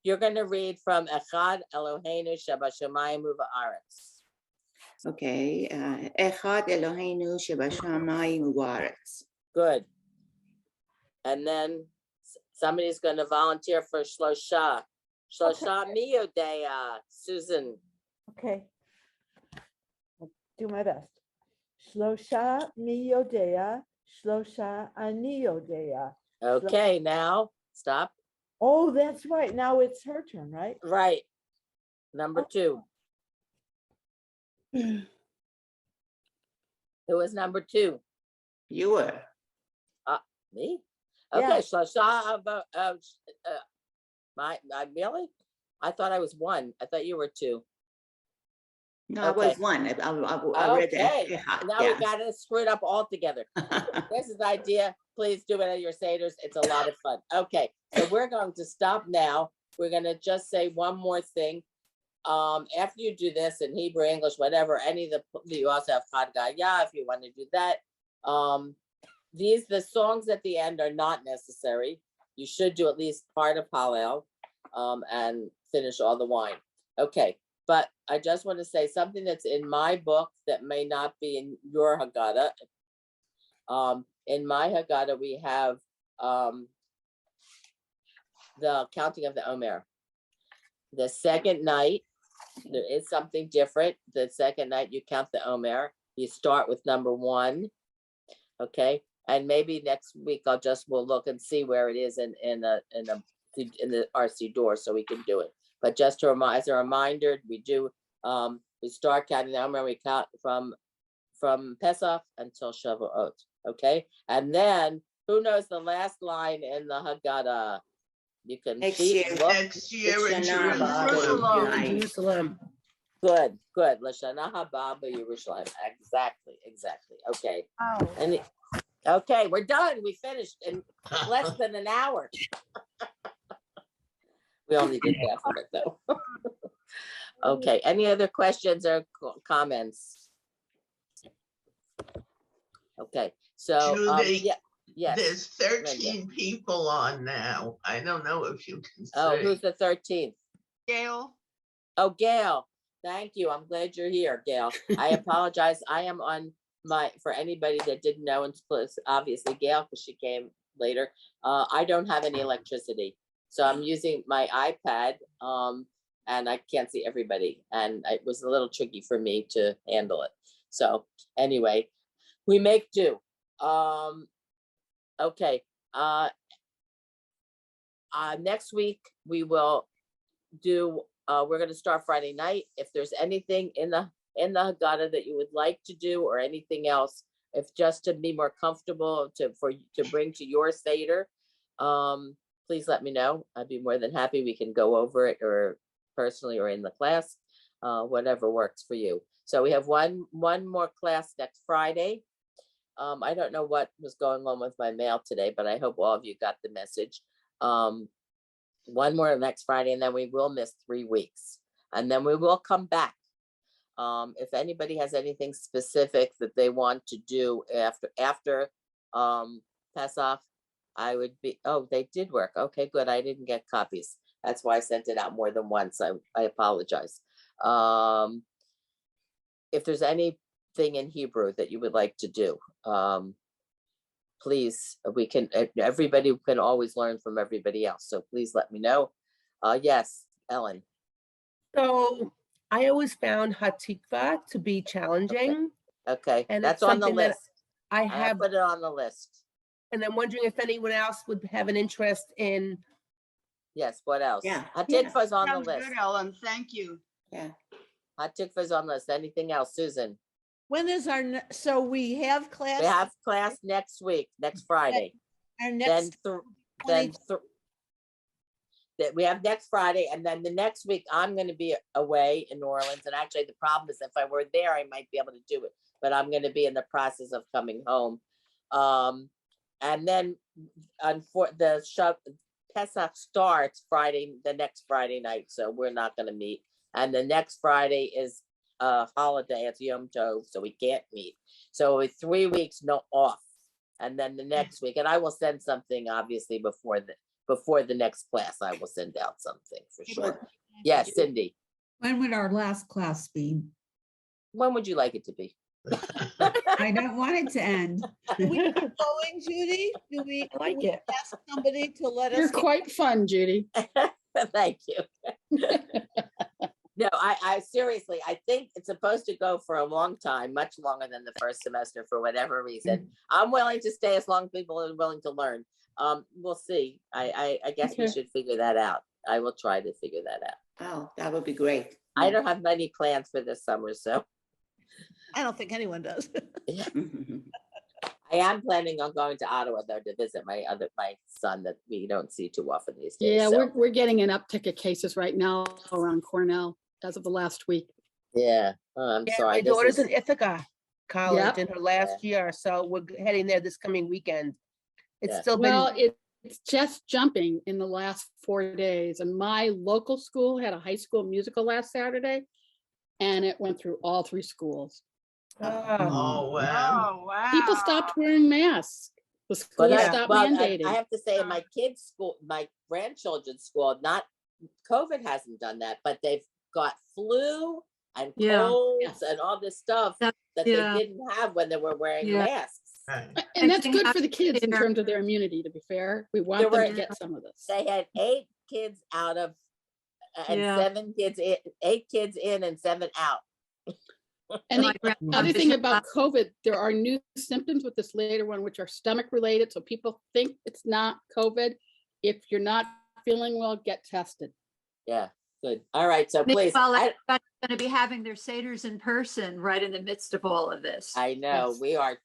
You're gonna read from Echad Eloheinu Sheba Shamayim Uvaretz. Okay. Echad Eloheinu Sheba Shamayim Uvaretz. Good. And then somebody's gonna volunteer for Shlosha. Shlosha mi yodea. Susan. Okay. I'll do my best. Shlosha mi yodea, shlosha ani yodea. Okay, now stop. Oh, that's right. Now it's her turn, right? Right. Number 2. Who was number 2? You were. Me? Okay, Yeah. Shlosha really? I thought I was 1. I thought you were 2. No, I was 1. I read that. Now we got to screw it up all together. This is the idea. Please do it at your Seders. It's a lot of fun. Okay, so we're going to stop now. We're going to just say one more thing. After you do this in Hebrew, English, whatever, any of you also have Chad Gaya if you want to do that. The songs at the end are not necessary. You should do at least part of Hallel and finish all the wine. Okay. But I just want to say something that's in my book that may not be in your Haggadah. In my Haggadah, we have the counting of the Omer. The second night, there is something different. The second night, you count the Omer. You start with number 1, okay? And maybe next week we'll look and see where it is in the RC door so we can do it. But just as a reminder, we start counting the Omer, we count from Pesach until Shavuot, okay? And then, who knows the last line in the Haggadah? You can next year in Jerusalem. Good. L'shana haba b'Yerushalayim. Exactly. Okay. Oh. Okay, we're done. We finished in less than an hour. We only did half of it though. Okay, any other questions or comments? Okay, so Judi, yes. There's 13 people on now. I don't know if you can see. Oh, who's the 13th? Gail. Oh, Gail. Thank you. I'm glad you're here, Gail. I apologize. I am on for anybody that didn't know, and plus obviously Gail, because she came later. I don't have any electricity. So I'm using my iPad, and I can't see everybody. And it was a little tricky for me to handle it. So anyway, we make do. Okay. Next week we will do, we're gonna start Friday night. If there's anything in the Haggadah that you would like to do or anything else, if just to be more comfortable to bring to your Seder, please let me know. I'd be more than happy. We can go over it or personally or in the class, whatever works for you. So we have one more class next Friday. I don't know what was going on with my mail today, but I hope all of you got the message. One more next Friday, and then we will miss 3 weeks, and then we will come back. If anybody has anything specific that they want to do after Pesach, I would be, oh, they did work. Okay, good. I didn't get copies. That's why I sent it out more than once. I apologize. If there's anything in Hebrew that you would like to do, please, everybody can always learn from everybody else. So please let me know. Yes, Ellen. So I always found Hatikva to be challenging. Okay, And that's it's on the something that list. I I have, put it on the list. and I'm wondering if anyone else would have an interest in. Yes, what else? Yeah, Hatikva is on the Sounds list. good, Ellen. Thank you. Yeah. Hatikva is on the list. Anything else, Susan? When is so we have class? We have class next week, next Friday. Our Then next, that we have next Friday, and then the next week I'm going to be away in New Orleans. And actually, the problem is if I were there, I might be able to do it, but I'm going to be in the process of coming home. And then for the Pesach starts Friday, the next Friday night, so we're not going to meet. And the next Friday is a holiday, it's Yom Tov, so we can't meet. So with 3 weeks, no off, and then the next week, and I will send something obviously before the next class. I will send out something for sure. Yes, Cindy. When would our last class be? When would you like it to be? I don't want it to end. are we going, Judy? Do we I like do we it. ask somebody to let us? You're get- quite fun, Judy. Thank you. No, I seriously, I think it's supposed to go for a long time, much longer than the first semester for whatever reason. I'm willing to stay as long as people are willing to learn. We'll see. I guess we Okay. should figure that out. I will try to figure that out. Oh, that would be great. I don't have many plans for this summer, so I don't think anyone does. I am planning on going to Ottawa though to visit my son that we don't see too often these days. Yeah, so. we're getting an uptick of cases right now around Cornell as of the last week. Yeah. I'm Yeah, sorry. my this daughter's is- in Ithaca College Yep. in her last year, so we're heading there this coming weekend. It's Yeah. still been, Well, it's just jumping in the last 4 days. And my local school had a high school musical last Saturday, and it went through all 3 schools. Oh, wow. Oh, wow. People stopped wearing masks. The school Well, stopped I mandating. have to say in my kids' school, my grandchildren's school, not COVID hasn't done that, but they've got flu and Yeah. colds Yes. and all this stuff That- that yeah. they didn't have when they were wearing Yeah. masks. Right. And that's think good I for the kids in there- terms of their immunity, to be fair. We There want them were- to get some of this. They had 8 kids out of, and Yeah. 7 kids in, 8 kids in and 7 out. And My the grandma other thing Bishop about COVID, there are new symptoms with this later one, which are stomach related. So people think it's not COVID. If you're not feeling well, get tested. Yeah, good. All right, so please, Meanwhile, I everybody's going to be having their seders in person right in the midst of all of this. know Yes. we are,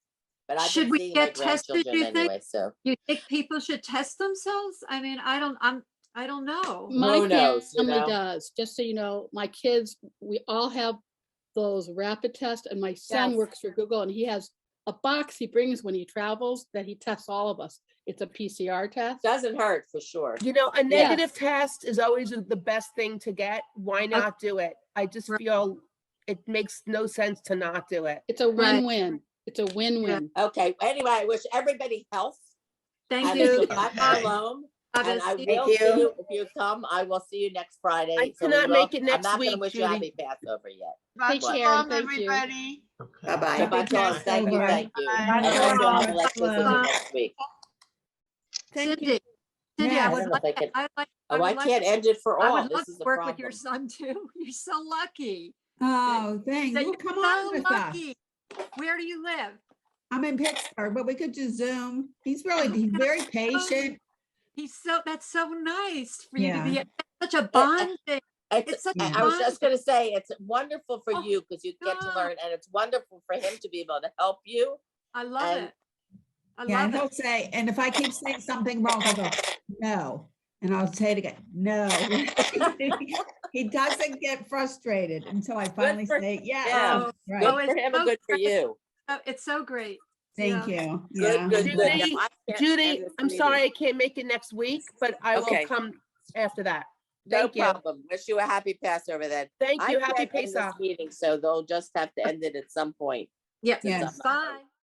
but I've Should been we seeing my get tested, grandchildren you think? anyway, so. You think people should test themselves? I mean, I don't know. My Who knows, you family know? does, just so you know, my kids, we all have those rapid tests, and my son Yes. works for Google, and he has a box he brings when he travels that he tests all of us. It's a PCR test. Doesn't hurt for sure. you know, a Yes. negative test is always the best thing to get. Why not do it? I just Right. feel it makes no sense to not do it. It's a Right. win-win. It's a win-win. Okay, anyway, I wish everybody health. Thank and you. that you're not alone. And I See will you. see you, if you come, I will see you next Friday. I So we cannot will- make it I'm next not gonna week, wish you Judy. happy Passover yet. Take care, Shalom, thank you. everybody. Bye-bye. Shabbat shalom. Thank you, Passover. thank you. Bye. And hope you have electricity Bye. next week. Thank you. Cindy, Cindy, I Yes. would I don't know if I like, can- I like. Oh, I would like- can't end it for I all. would love This to is the work with your problem. son too. You're so lucky. Oh, thanks. That Well, you're come so on with us. lucky. Where do you live? I'm in Pittsburgh, but we could just Zoom. He's very patient. That's so nice for you to be Yeah. such a bond thing. It's, It's such Yeah. a I was bond. just gonna say, it's wonderful for Oh, you because you get to God. learn, and it's wonderful for him to be able to help you. I love and- it. I Yeah, and love he'll it. say, and if I keep saying something wrong, he'll go, no. And I'll say it again, no. He doesn't get frustrated until I finally for say, yeah, him. right. Good Oh, for it's him and so good for great. you. Oh, it's so great. Thank Yeah. you. Good, Yeah. good, good. Judy, Now, I can't end Judy, this I'm meeting. sorry I can't make it next week, but I will Okay. come after that. No Thank you. problem. Wish you a happy Passover then. Thank I you. Happy can't end this Pesach. meeting, so they'll just have to end it at some point. Yeah. since Yes. I'm not- Bye.